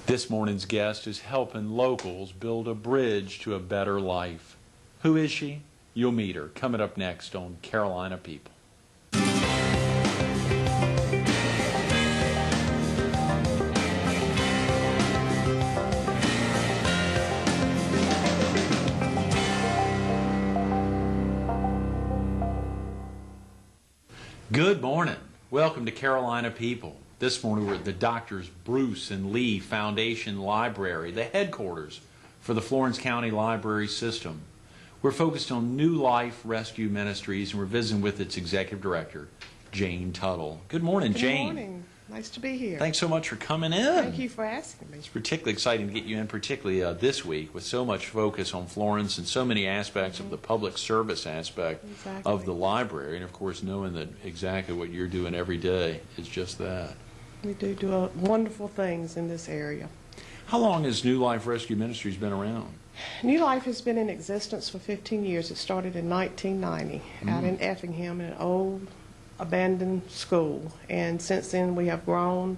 This morning's guest is helping locals build a bridge to a better life. Who is she? You'll meet her coming up next on Carolina People. Good morning. Welcome to Carolina People. This morning we're at the Doctors Bruce and Lee Foundation Library, the headquarters for the Florence County Library System. We're focused on New Life Rescue Ministries, and we're visiting with its executive director, Jane Tuttle. Good morning, Jane. Good morning. Nice to be here. Thanks so much for coming in. Thank you for asking me. It's particularly exciting to get you in, particularly this week, with so much focus on Florence and so many aspects of the public service aspect of the library. And, of course, knowing that exactly what you're doing every day is just that. We do wonderful things in this area. How long has New Life Rescue Ministries been around? New Life has been in existence for 15 years. It started in 1990 out in Effingham in an old abandoned school, and since then we have grown.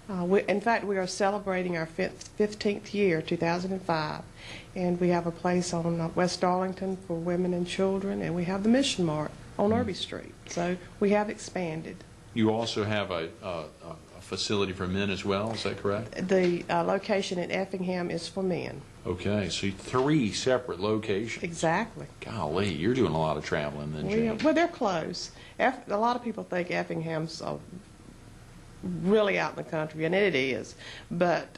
In fact, we are celebrating our 15th year, 2005, and we have a place on West Darlington for women and children, and we have the Mission Mart on Irby Street. So we have expanded. You also have a facility for men as well, is that correct? The location in Effingham is for men. Okay, so 3 separate locations. Exactly. Golly, you're doing a lot of traveling then, Jane. Well, they're close. A lot of people think Effingham's really out in the country, and it is. But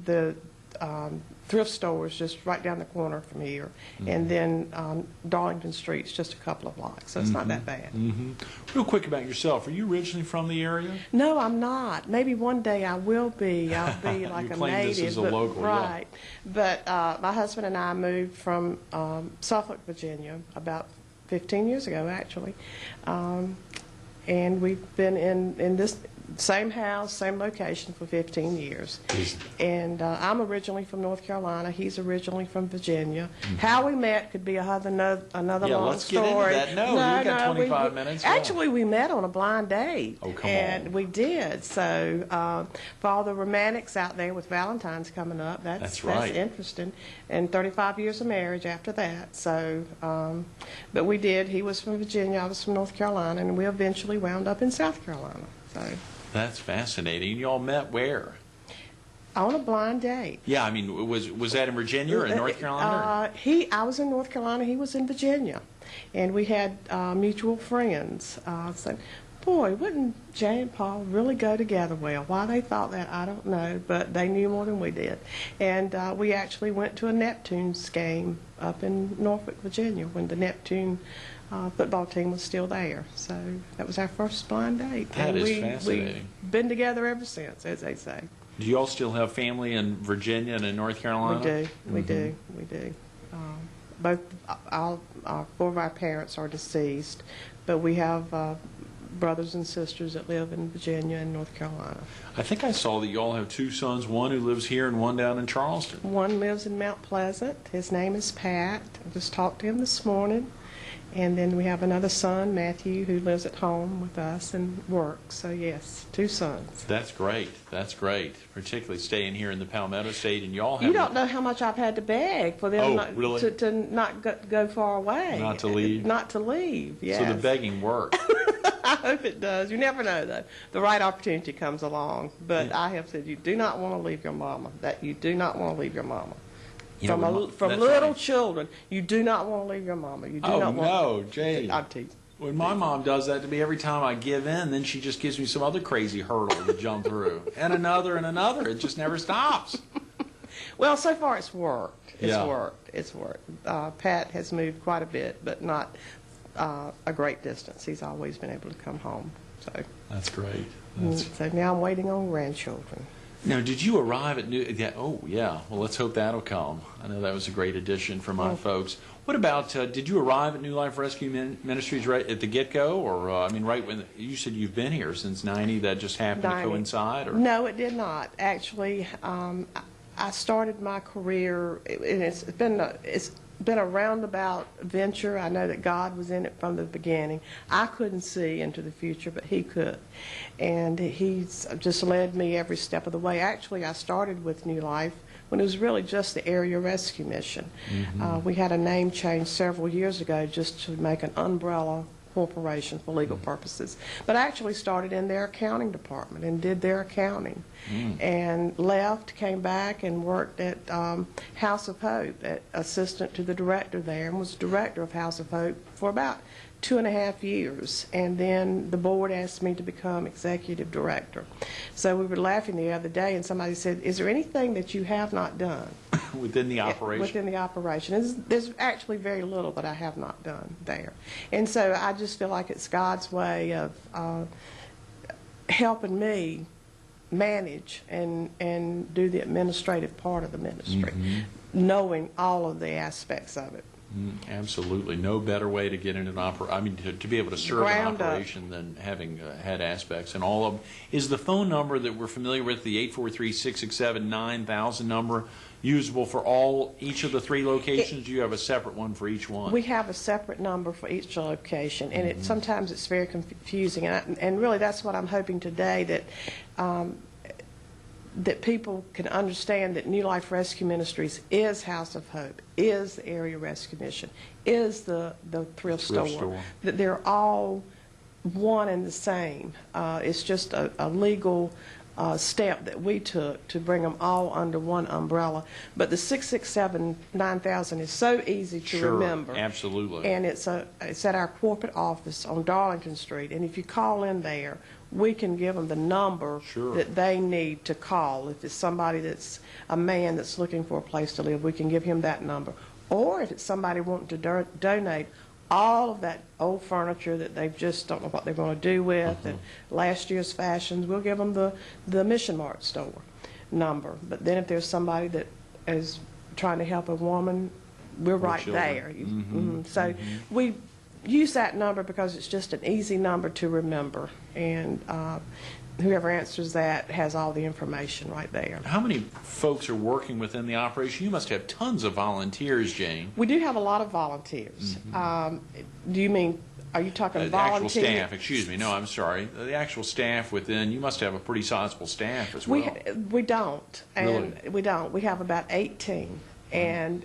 the thrift store is just right down the corner from here. And then Darlington Street's just a couple of blocks, so it's not that bad. Real quick about yourself. Are you originally from the area? No, I'm not. Maybe one day I will be. I'll be like a native. This as a local, right. Yeah. But my husband and I moved from Suffolk, Virginia, about 15 years ago, actually. And we've been in this same house, same location for 15 years. And I'm originally from North Carolina. He's originally from Virginia. How we met could be another long story. Get into that. No, we've got 25 minutes. Actually, we met on a blind date. Oh, come and on. we did. So for all the romantics out there with Valentine's coming up, that's interesting. And 35 years of marriage after that. So, but we did. He was from Virginia. I was from North Carolina, and we eventually wound up in South Carolina. So. That's fascinating. You all met where? On a blind date. Yeah, I mean, was that in Virginia or in North Carolina? I was in North Carolina. He was in Virginia, and we had mutual friends. Said, boy, wouldn't Jay and Paul really go together well? Why they thought that, I don't know, but they knew more than we did. And we actually went to a Neptunes game up in Norfolk, Virginia, when the Neptune football team was still there. So that was our first blind date. That is fascinating. We've been together ever since, as they say. Do you all still have family in Virginia and in North Carolina? We do. Both, 4 of our parents are deceased, but we have brothers and sisters that live in Virginia and North Carolina. I think I saw that you all have 2 sons, one who lives here and one down in Charleston. One lives in Mount Pleasant. His name is Pat. I just talked to him this morning. And then we have another son, Matthew, who lives at home with us and works. So, yes, 2 sons. That's great. That's great, particularly staying here in the Palmetto State. And y'all have... You don't know how much I've had to beg for them to not go far away. Not to leave? Not to leave, yes. So the begging works. I hope it does. You never know, though. The right opportunity comes along. But I have said you do not want to leave your mama, that you do not want to leave your mama. From little children, you do not want to leave your mama. You do not want no, Jay. I'm teasing. When my mom does that to me, every time I give in, then she just gives me some other crazy hurdle to jump through. And another and another. It just never stops. Well, so far it's worked. It's worked. Pat has moved quite a bit, but not a great distance. He's always been able to come home. So that's great. So now I'm waiting on grandchildren. Now, did you arrive at New... Oh, yeah. Well, let's hope that'll come. I know that was a great addition for my folks. What about, did you arrive at New Life Rescue Ministries right at the get-go? Or, I mean, right when... You said you've been here since 90. That just happened to coincide? Or? No, it did not. Actually, I started my career... It's been a roundabout venture. I know that God was in it from the beginning. I couldn't see into the future, but He could. And He's just led me every step of the way. Actually, I started with New Life when it was really just the Area Rescue Mission. We had a name change several years ago just to make an umbrella corporation for legal purposes. But I actually started in their accounting department and did their accounting. And left, came back and worked at House of Hope, assistant to the director there, and was director of House of Hope for about 2.5 years. And then the board asked me to become executive director. So we were laughing the other day, and somebody said, is there anything that you have not done? Within the operation? Within the operation. There's actually very little that I have not done there. And so I just feel like it's God's way of helping me manage and do the administrative part of the ministry, knowing all of the aspects of it. Absolutely. No better way to get into an to be able to serve Ground an operation than having had aspects. And all of them. Is the phone number that we're familiar with, the 843-667-9000 number, usable for each of the 3 locations? Do you have a separate one for each one? We have a separate number for each location, and sometimes it's very confusing. And really that's what I'm hoping today, that people can understand that New Life Rescue Ministries is House of Hope, is the Area Rescue Mission, is the thrift store, that they're all one and the same. It's just a legal step that we took to bring them all under one umbrella. But the 667-9000 is so easy to remember. Absolutely. And it's at our corporate office on Darlington Street. And if you call in there, we can give them the number that they need to call. If it's somebody that's a man that's looking for a place to live, we can give him that number. Or if it's somebody wanting to donate all of that old furniture that they just don't know what they're going to do with, and last year's fashions, we'll give them the Mission Mart store number. But then if there's somebody that is trying to help a woman, we're right there. So we use that number because it's just an easy number to remember, and whoever answers that has all the information right there. How many folks are working within the operation? You must have tons of volunteers, Jane. We do have a lot of volunteers. Do you mean, are you talking volunteers? The actual staff, excuse me. No, I'm sorry. The actual staff within, you must have a pretty sizable staff as well. We don't. And Really? we don't. We have about 18. And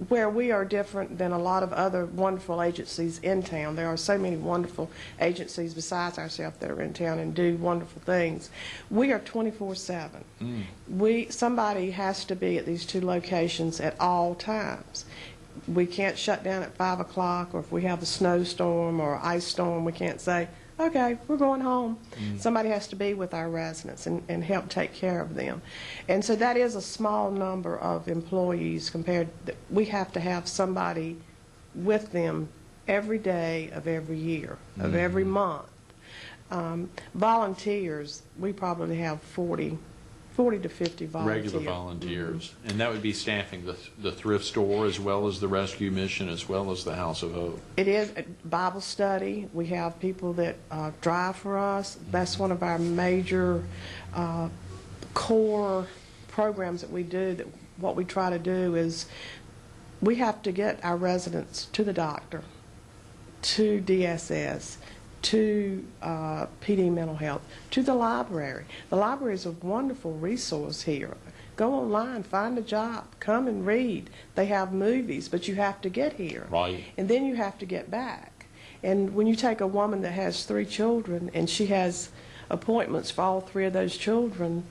where we are different than a lot of other wonderful agencies in town, there are so many wonderful agencies besides ourselves that are in town and do wonderful things. We are 24/7. Somebody has to be at these 2 locations at all times. We can't shut down at 5 o'clock, or if we have a snowstorm or ice storm, we can't say, okay, we're going home. Somebody has to be with our residents and help take care of them. And so that is a small number of employees compared we have to have somebody with them every day of every year, of every month. Volunteers, we probably have 40 to 50 volunteers. Regular volunteers. And that would be staffing the thrift store as well as the rescue mission as well as the House of Hope. It is Bible study. We have people that drive for us. That's one of our major core programs that we do. What we try to do is we have to get our residents to the doctor, to DSS, to PD Mental Health, to the library. The library is a wonderful resource here. Go online, find a job, come and read. They have movies, but you have to get here. Right. And then you have to get back. And when you take a woman that has 3 children and she has appointments for all 3 of those children,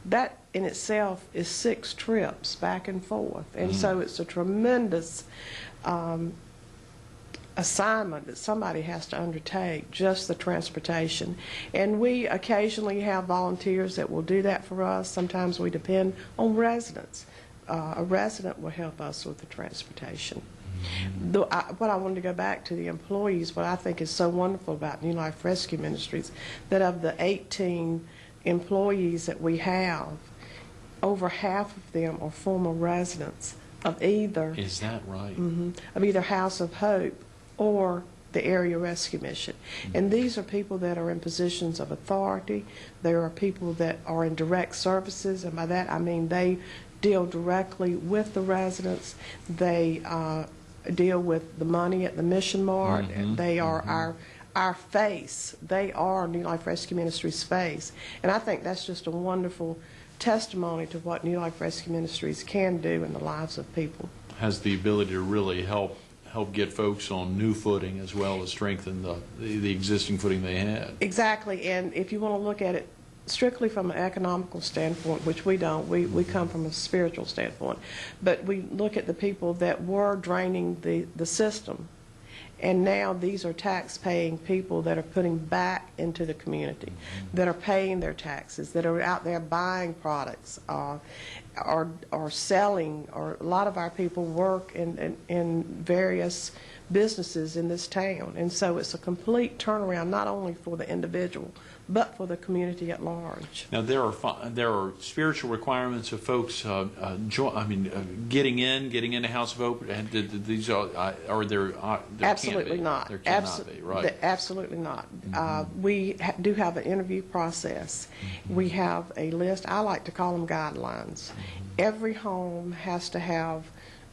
that in itself is 6 trips back and forth. And so it's a tremendous assignment that somebody has to undertake, just the transportation. And we occasionally have volunteers that will do that for us. Sometimes we depend on residents. A resident will help us with the transportation. What I wanted to go back to the employees, what I think is so wonderful about New Life Rescue Ministries, that of the 18 employees that we have, over half of them are former residents of either. Is that right? Of either House of Hope or the Area Rescue Mission. And these are people that are in positions of authority. There are people that are in direct services, and by that I mean they deal directly with the residents. They deal with the money at the Mission Mart. They are our face. They are New Life Rescue Ministries' face. And I think that's just a wonderful testimony to what New Life Rescue Ministries can do in the lives of people. Has the ability to really help get folks on new footing as well as strengthen the existing footing they had. Exactly, and if you want to look at it strictly from an economical standpoint, which we don't, we come from a spiritual standpoint, but we look at the people that were draining the system, and now these are tax-paying people that are putting back into the community, that are paying their taxes, that are out there buying products, or selling, or a lot of our people work in various businesses in this town. And so it's a complete turnaround, not only for the individual, but for the community at large. Now there are spiritual requirements of folks getting into House of Hope. And these are there Absolutely not. There cannot be, right? Absolutely not. We do have an interview process. We have a list. I like to call them guidelines. Every home has to have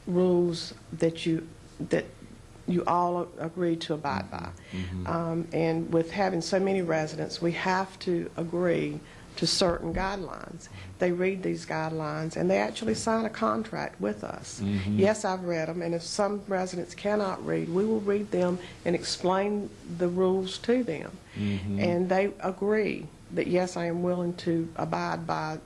rules that you all agree to abide by. And with having so many residents, we have to agree to certain guidelines. They read these guidelines and they actually sign a contract with us. Yes, I've read them, and if some residents cannot read, we will read them and explain the rules to them. And they agree that, yes, I am willing to abide by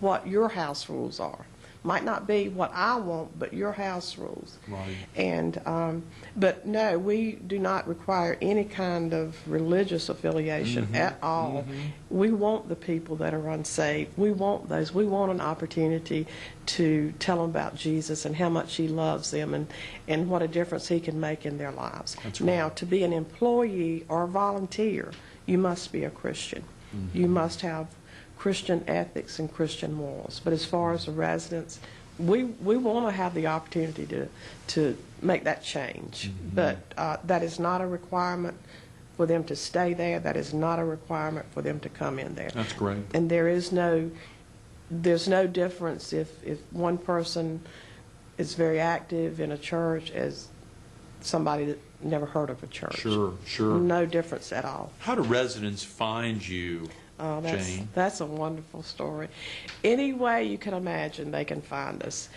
what your house rules are. Might not be what I want, but your house rules. Right. And but no, we do not require any kind of religious affiliation at all. We want the people that are unsaved. We want those. We want an opportunity to tell them about Jesus and how much He loves them, and what a difference He can make in their lives. That's right. Now, to be an employee or a volunteer, you must be a Christian. You must have Christian ethics and Christian morals. But as far as the residents, we want to have the opportunity to make that change. But that is not a requirement for them to stay there. That is not a requirement for them to come in there. That's great. And there's no difference if one person is very active in a church as somebody that never heard of a church. Sure. No difference at all. How do residents find you, Jane? That's a wonderful story. Any way you can imagine, they can find us.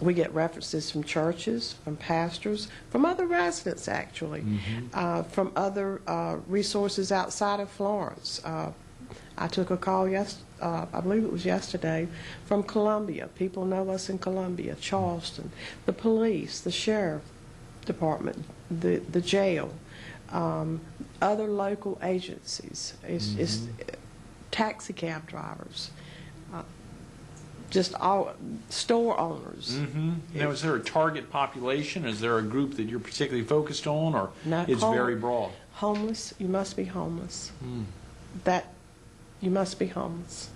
We get references from churches, from pastors, from other residents, actually, from other resources outside of Florence. I took a call I believe it was yesterday, from Columbia. People know us in Columbia, Charleston, the police, the sheriff department, the jail. Other local agencies, it's taxi cab drivers, just all store owners. Now, is there a target population? Is there a group that you're particularly focused on, or No, it's very broad? Homeless, you must be homeless. That you must be homeless,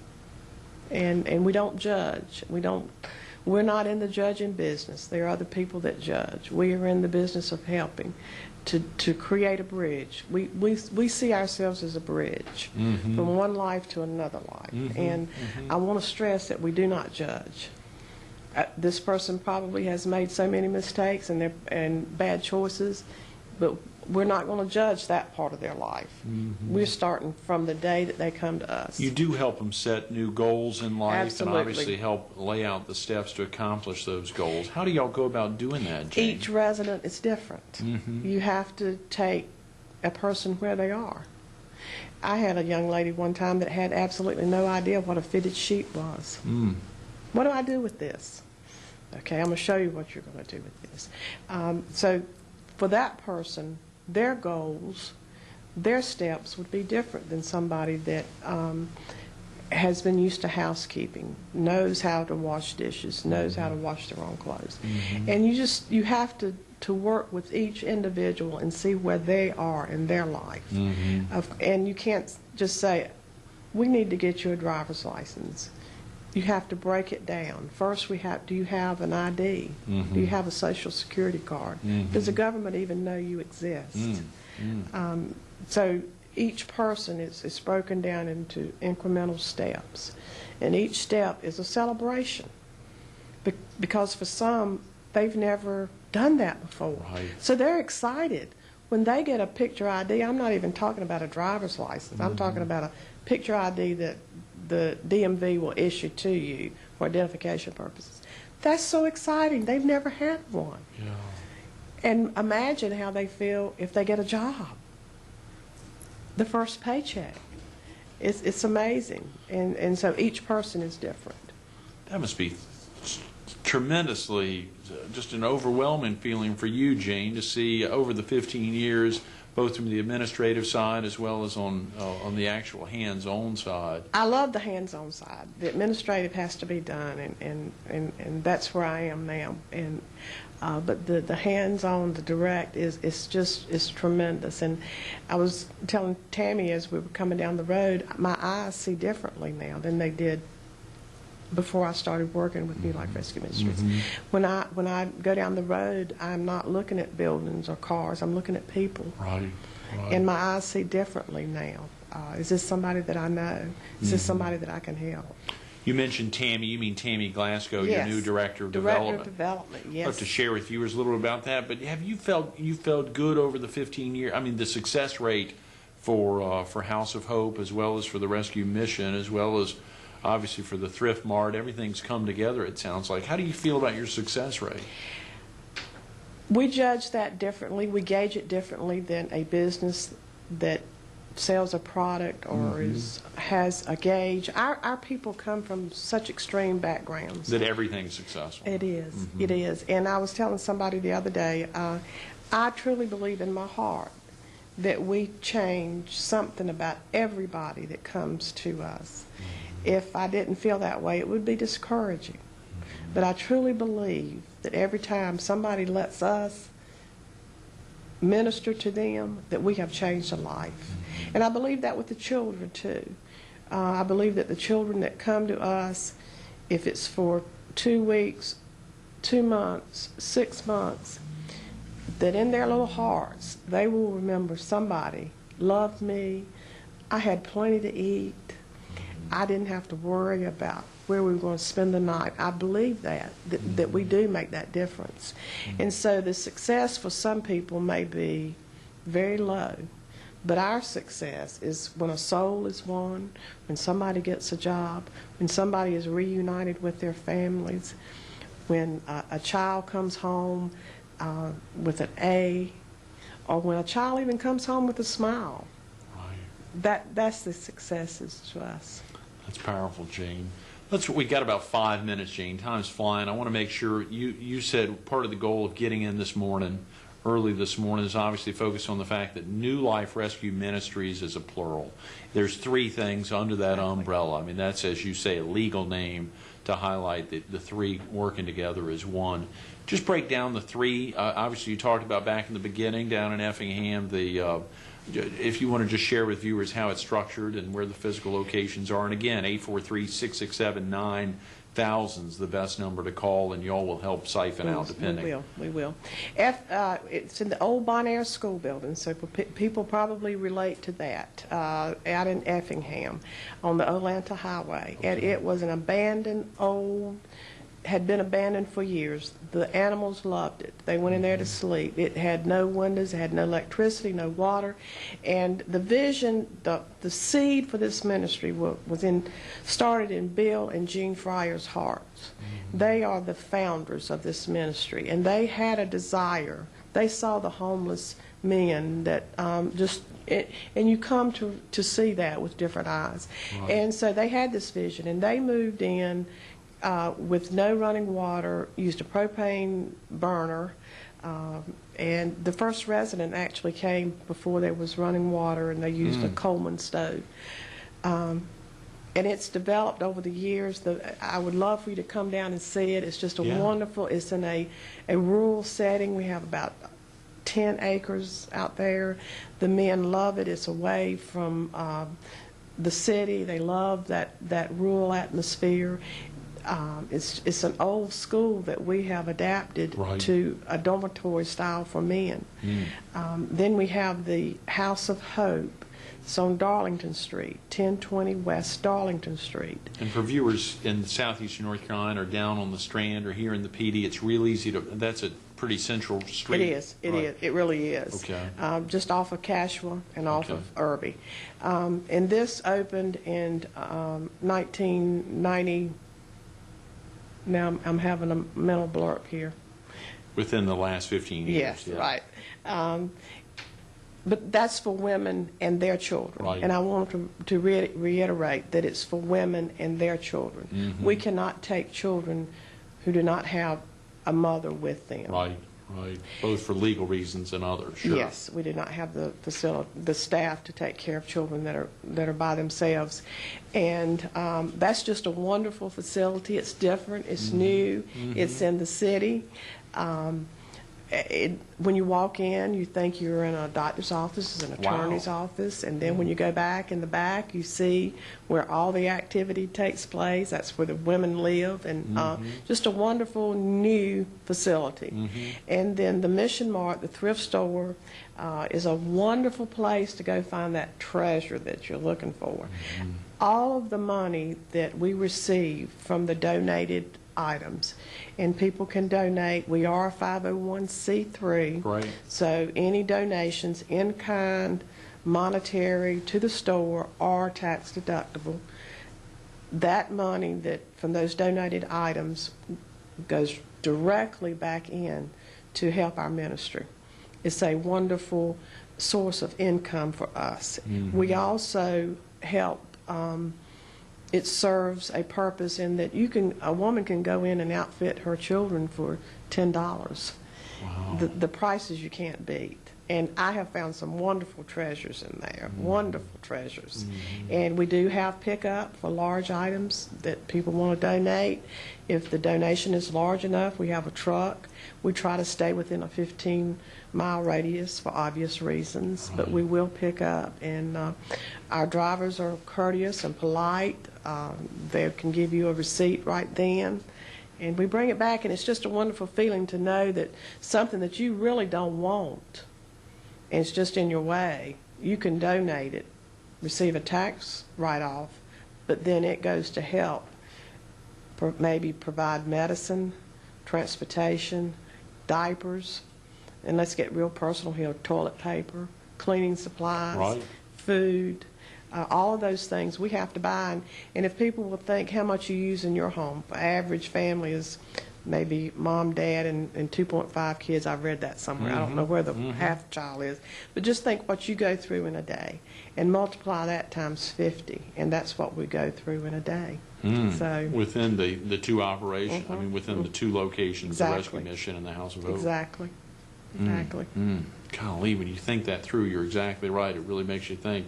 and we don't judge. We're not in the judging business. There are other people that judge. We are in the business of helping to create a bridge. We see ourselves as a bridge from one life to another life. And I want to stress that we do not judge. This person probably has made so many mistakes and bad choices, but we're not going to judge that part of their life. We're starting from the day that they come to us. You do help them set new goals in life. Absolutely. And obviously help lay out the steps to accomplish those goals. How do y'all go about doing that, Jane? Each resident is different. You have to take a person where they are. I had a young lady one time that had absolutely no idea what a fitted sheet was. What do I do with this? Okay, I'm going to show you what you're going to do with this. So for that person, their goals, their steps would be different than somebody that has been used to housekeeping, knows how to wash dishes, knows how to wash their own clothes. And you have to work with each individual and see where they are in their life. And you can't just say, we need to get you a driver's license. You have to break it down. First, do you have an ID? Do you have a social security card? Does the government even know you exist? So each person is broken down into incremental steps. and each step is a celebration. Because for some, they've never done that before. Right. So they're excited. When they get a picture ID, I'm not even talking about a driver's license. I'm talking about a picture ID that the DMV will issue to you for identification purposes. That's so exciting. They've never had one. Yeah. And imagine how they feel if they get a job. The first paycheck. It's amazing. And so each person is different. That must be tremendously, just an overwhelming feeling for you, Jane, to see over the 15 years, both from the administrative side as well as on the actual hands-on side. I love the hands-on side. The administrative has to be done, and that's where I am now. And but the hands-on, the direct is tremendous. And I was telling Tammy as we were coming down the road, my eyes see differently now than they did before I started working with New Life Rescue Ministries. When I go down the road, I'm not looking at buildings or cars. I'm looking at people. Right. And my eyes see differently now. Is this somebody that I know? Is this somebody that I can help? You mentioned Tammy. You mean Tammy Glasgow, Yes. your new Director of Director Development. of Development, yes. I'd love to share with viewers a little about that. But have you felt good over the 15 years? I mean, the success rate for House of Hope, as well as for the Rescue Mission, as well as obviously for the Thrift Mart, everything's come together, it sounds like. How do you feel about your success rate? We judge that differently. We gauge it differently than a business that sells a product or has a gauge. Our people come from such extreme backgrounds. That everything's successful. It is. It is. And I was telling somebody the other day, I truly believe in my heart that we change something about everybody that comes to us. If I didn't feel that way, it would be discouraging. But I truly believe that every time somebody lets us minister to them, that we have changed a life. And I believe that with the children, too. I believe that the children that come to us, if it's for 2 weeks, 2 months, 6 months, that in their little hearts, they will remember somebody loved me, I had plenty to eat, I didn't have to worry about where we were going to spend the night. I believe that we do make that difference. And so the success for some people may be very low, but our success is when a soul is won, when somebody gets a job, when somebody is reunited with their families, when a child comes home with an A, or when a child even comes home with a smile. Right. That's the successes to us. That's powerful, Jane. We got about 5 minutes, Jane. Time's flying. I want to make sure you said part of the goal of getting in this morning, early this morning, is obviously focused on the fact that New Life Rescue Ministries is a plural. There's 3 things under that umbrella. I mean, that's, as you say, a legal name to highlight that the 3 working together as one. Just break down the 3. Obviously, you talked about back in the beginning down in Effingham, if you want to just share with viewers how it's structured and where the physical locations are. And again, 843-667-9000 is the best number to call, and y'all will help siphon out depending. We will. It's in the old Bonaire School building, so people probably relate to that, out in Effingham on the Olanta Highway. Okay. And it was an abandoned had been abandoned for years. The animals loved it. They went in there to sleep. It had no windows, it had no electricity, no water. And the vision, the seed for this ministry started in Bill and Jean Fryer's hearts. They are the founders of this ministry, and they had a desire. They saw the homeless men that and you come to see that with different eyes. Right. And so they had this vision, and they moved in with no running water, used a propane burner, and the first resident actually came before there was running water, and they used a Coleman stove. And it's developed over the years. I would love for you to come down and see it. It's just a wonderful, it's in a rural setting. We have about 10 acres out there. The men love it. It's away from the city. They love that rural atmosphere. It's an old school that we have adapted to a dormitory style for men. Then we have the House of Hope. It's on Darlington Street, 1020 West Darlington Street. And for viewers in southeastern North Carolina or down on the Strand or here in the PD, it's real easy to, that's a pretty central street. It is. It is. It really is. Okay. Just off of Cashua and off of Irby. And this opened in 1990. Now I'm having a mental blurb here. Within the last 15 years. Yes, right. But that's for women and their children. Right. And I want to reiterate that it's for women and their children. Mm-hmm. We cannot take children who do not have a mother with them. Right, right. Both for legal reasons and others, sure. Yes, we do not have the staff to take care of children that are by themselves. And that's just a wonderful facility. It's different. It's new. It's in the city. When you walk in, you think you're in a doctor's office, an attorney's office, and then when you go back in the back, you see where all the activity takes place. That's where the women live, and just a wonderful new facility. And then the Mission Mart, the thrift store, is a wonderful place to go find that treasure that you're looking for. All of the money that we receive from the donated items, and people can donate. We are a 501c3. Right. So any donations in kind, monetary to the store are tax deductible. That money that from those donated items goes directly back in to help our ministry. It's a wonderful source of income for us. We also help. It serves a purpose in that a woman can go in and outfit her children for $10. Wow. The prices you can't beat. And I have found some wonderful treasures in there, wonderful treasures. And we do have pickup for large items that people want to donate. If the donation is large enough, we have a truck. We try to stay within a 15-mile radius for obvious reasons, but we will pick up. And our drivers are courteous and polite. They can give you a receipt right then. And we bring it back, and it's just a wonderful feeling to know that something that you really don't want, and it's just in your way, you can donate it, receive a tax write-off, but then it goes to help maybe provide medicine, transportation, diapers, and let's get real personal here, toilet paper, cleaning supplies, food, all of those things we have to buy. And if people will think how much you use in your home, the average family is maybe mom, dad, and 2.5 kids. I've read that somewhere. I don't know where the half child is. But just think what you go through in a day and multiply that times 50, and that's what we go through in a day. So within the two operations, I mean, within the two locations, the Rescue Mission and the House of Hope. Exactly. Golly, when you think that through, you're exactly right. It really makes you think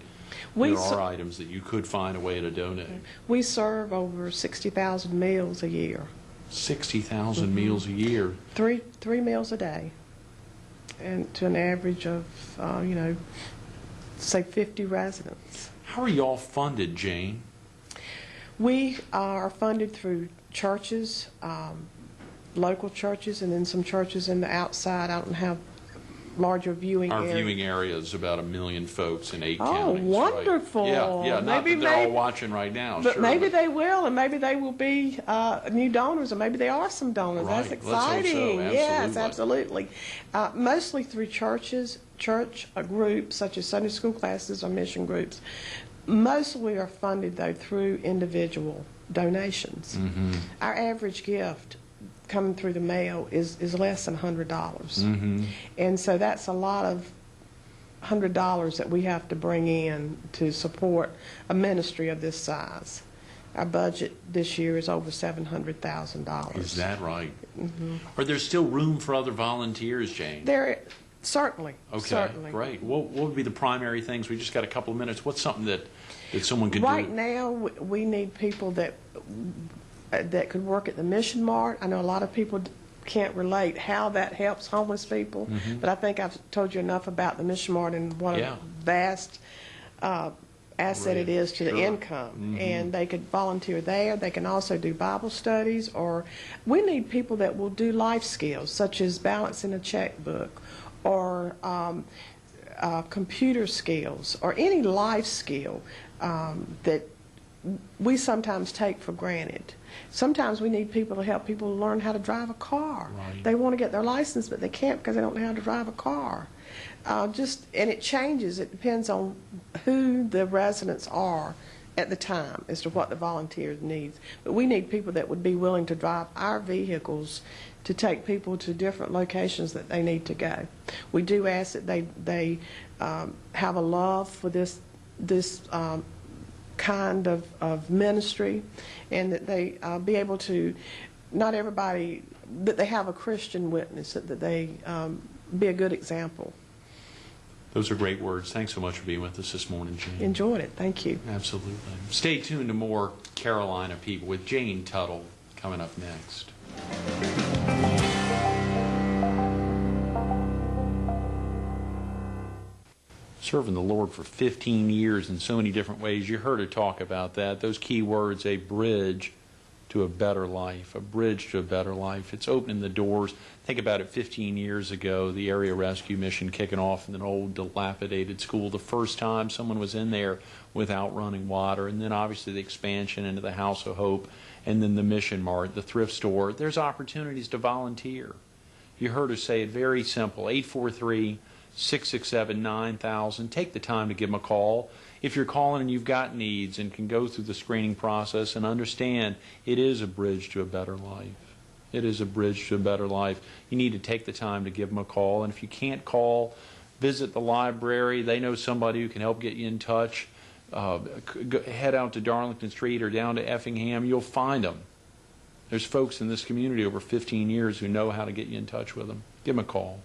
there are items that you could find a way to donate. We serve over 60,000 meals a year. 60,000 meals a year. Three meals a day, and to an average of, say 50 residents. How are y'all funded, Jane? We are funded through churches, local churches, and then some churches in the outside. I don't have larger viewing areas. Our viewing area is about 1 million folks in 8 Oh, counties. wonderful. Right? Yeah, not that they're all watching right now. But sure, maybe they will, and maybe they will be new donors, or maybe they are some donors. Right. That's Let's hope so. exciting. Absolutely. Yes, absolutely. Mostly through churches, church groups, such as Sunday school classes or mission groups. Mostly are funded, though, through individual donations. Our average gift coming through the mail is less than $100. And so that's a lot of $100 that we have to bring in to support a ministry of this size. Our budget this year is over $700,000. Is that right? Are there still room for other volunteers, Jane? There, certainly. Okay, certainly. Great. What would be the primary things? We just got a couple of minutes. What's something that someone could do? Right now, we need people that could work at the Mission Mart. I know a lot of people can't relate how that helps homeless people, but I think I've told you enough about the Mission Mart and what a vast asset it is to the income. And they could volunteer there. They can also do Bible studies, or we need people that will do life skills, such as balancing a checkbook, or computer skills or any life skill that we sometimes take for granted. Sometimes we need people to help people learn how to drive a car. Right. They want to get their license, but they can't because they don't know how to drive a car. And it changes. It depends on who the residents are at the time as to what the volunteers need. But we need people that would be willing to drive our vehicles to take people to different locations that they need to go. We do ask that they have a love for this kind of ministry, and that they be able to, not everybody, that they have a Christian witness, that they be a good example. Those are great words. Thanks so much for being with us this morning, Jane. Enjoyed it. Thank you. Absolutely. Stay tuned to more Carolina People with Jane Tuttle coming up next. Serving the Lord for 15 years in so many different ways. You heard her talk about that. Those key words, a bridge to a better life, a bridge to a better life. It's opening the doors. Think about it, 15 years ago, the area rescue mission kicking off in an old dilapidated school. The first time someone was in there without running water, and then obviously the expansion into the House of Hope, and then the Mission Mart, the thrift store. There's opportunities to volunteer. You heard her say it very simple, 843-667-9000. Take the time to give them a call. If you're calling and you've got needs and can go through the screening process and understand it is a bridge to a better life. It is a bridge to a better life. You need to take the time to give them a call. And if you can't call, visit the library. They know somebody who can help get you in touch. Head out to Darlington Street or down to Effingham. You'll find them. There's folks in this community over 15 years who know how to get you in touch with them. Give them a call.